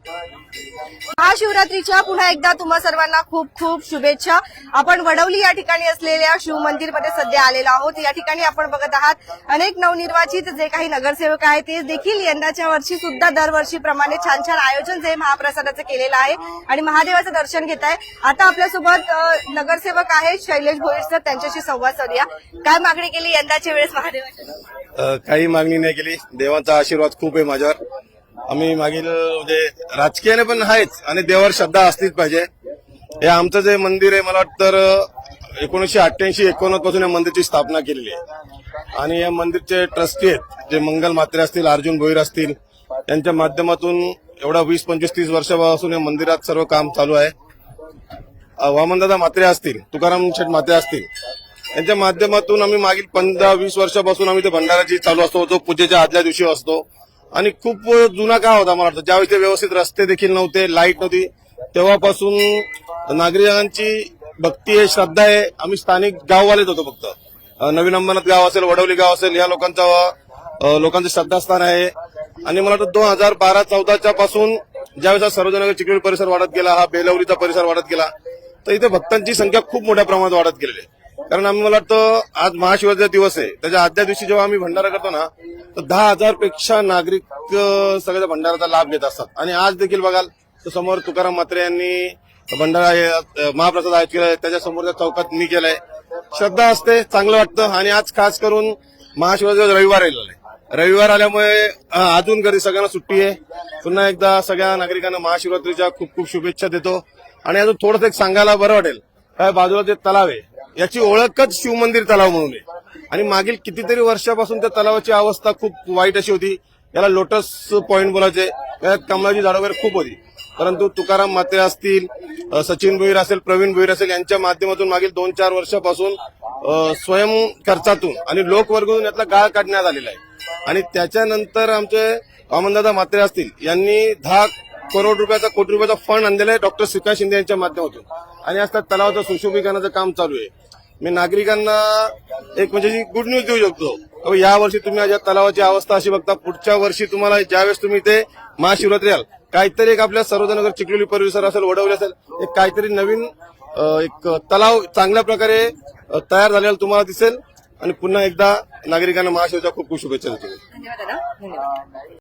महाशिवरात्रीच्या पुन्हा एकदा तुम्हा सर्वांना खूप खूप शुभेच्छा। आपण वडवली या ठिकाणी असलेल्या शिव मंदिरमध्ये सध्या आलेलो आहोत। या ठिकाणी आपण बघत आहात अनेक नवनिर्वाचित जे काही नगरसेवक आहेत ते देखील यंदाच्या वर्षी सुद्धा दरवर्षीप्रमाणे छान छान आयोजन जे महाप्रसादाचं केलेलं आहे आणि महादेवाचं दर्शन घेत आहे। आता आपल्यासोबत नगरसेवक आहेत शैलेश भोईर सर, त्यांच्याशी संवाद साधूया। काय मागणी केली यंदाच्या वेळेस महादेवाची? काही मागणी नाही केली, देवाचा आशीर्वाद खूप आहे माझ्यावर। आम्ही मागील म्हणजे राजकीयाने पण आहेच आणि देवावर श्रद्धा असलीच पाहिजे। हे आमचं जे मंदिर आहे मला वाटतं 1988-89 पासून या मंदिरची स्थापना केलेली आहे आणि या मंदिरचे ट्रस्टी आहेत जे मंगल म्हात्रे असतील, अर्जुन भोईर असतील, यांच्या माध्यमातून एवढा 20-25-30 वर्षापासून या मंदिरात सर्व काम चालू आहे। वामनदादा म्हात्रे असतील, तुकाराम शेठ म्हात्रे असतील, यांच्या माध्यमातून आम्ही मागील 15-20 वर्षापासून आम्ही ते भंडाराची चालू असतो, जो पूजेच्या आदल्या दिवशी असतो आणि खूप जुना काळ होता मला वाटतं, ज्यावेळी ते व्यवस्थित रस्ते देखील नव्हते, लाईट नव्हती, तेव्हापासून नागरिकांची भक्ती आहे, श्रद्धा आहे। आम्ही स्थानिक गाववालेच होतो, फक्त नवीन अंबरनाथ गाव असेल, वडवली गाव असेल, या लोकांचं श्रद्धास्थान आहे। आणि मला वाटतं 2012-14च्या पासून ज्यावेळेस हा सर्वजनगर चिखली परिसर वाढत गेला, हा बेलवलीचा परिसर वाढत गेला, तर इथे भक्तांची संख्या खूप मोठ्या प्रमाणात वाढत गेलेली आहे। कारण आम्ही मला वाटतं आज महाशिवरात्रीचा दिवस आहे, त्याच्या आदल्या दिवशी जेव्हा आम्ही भंडारा करतो ना, तर 10,000 पेक्षा नागरिक सगळ्या भंडाराचा लाभ घेत असतात। आणि आज देखील बघाल तर समोर तुकाराम म्हात्रे यांनी भंडारा महाप्रसाद आयोजित केलाय, त्याच्या समोरच्या चौकात मी केलाय। श्रद्धा असते, चांगलं वाटतं। आणि आज खास करून महाशिवरात्रीचा रविवार आलेला आहे, रविवार आल्यामुळे अजून घरी सगळ्यांना सुट्टी आहे। पुन्हा एकदा सगळ्या नागरिकांना महाशिवरात्रीच्या खूप खूप शुभेच्छा देतो। आणि अजून थोडंसं एक सांगायला बरं वाटेल, काय बाजूला जे तलाव आहे याची ओळखच शिवमंदिर तलाव म्हणून आहे आणि मागील कितीतरी वर्षापासून त्या तलावाची अवस्था खूप वाईट अशी होती, याला लोटस पॉइंट बोलायचे, त्यात कमळाची झाडं वगैरे खूप होती। परंतु तुकाराम म्हात्रे असतील, सचिन भोईर असेल, प्रवीण भोईर असेल, यांच्या माध्यमातून मागील 2-4 वर्षापासून स्वयं खर्चातून आणि लोकवर्गातून यातला गाळ काढण्यात आलेला आहे। आणि त्याच्यानंतर आमचे वामनदादा म्हात्रे असतील, यांनी 10 कोटी रुपयाचा फंड आणलेला आहे डॉक्टर श्रीकांत शिंदे यांच्या माध्यमातून आणि आज त्या तलावाचं सुशोभीकरणाचं काम चालू आहे। मी नागरिकांना एक म्हणजे गुड न्यूज देऊ शकतो, या वर्षी तुम्ही या तलावाची अवस्था अशी बघता, पुढच्या वर्षी तुम्हाला ज्यावेळेस तुम्ही ते महाशिवरात्री याल, काहीतरी एक आपल्या सर्वजनगर चिखली परिसर असेल, वडवली असेल, एक काहीतरी नवीन एक तलाव चांगल्या प्रकारे तयार झालेला तुम्हाला दिसेल। आणि पुन्हा एकदा नागरिकांना महाशिवरात्रीच्या खूप खूप शुभेच्छा देतो। धन्यवाद दादा, धन्यवाद।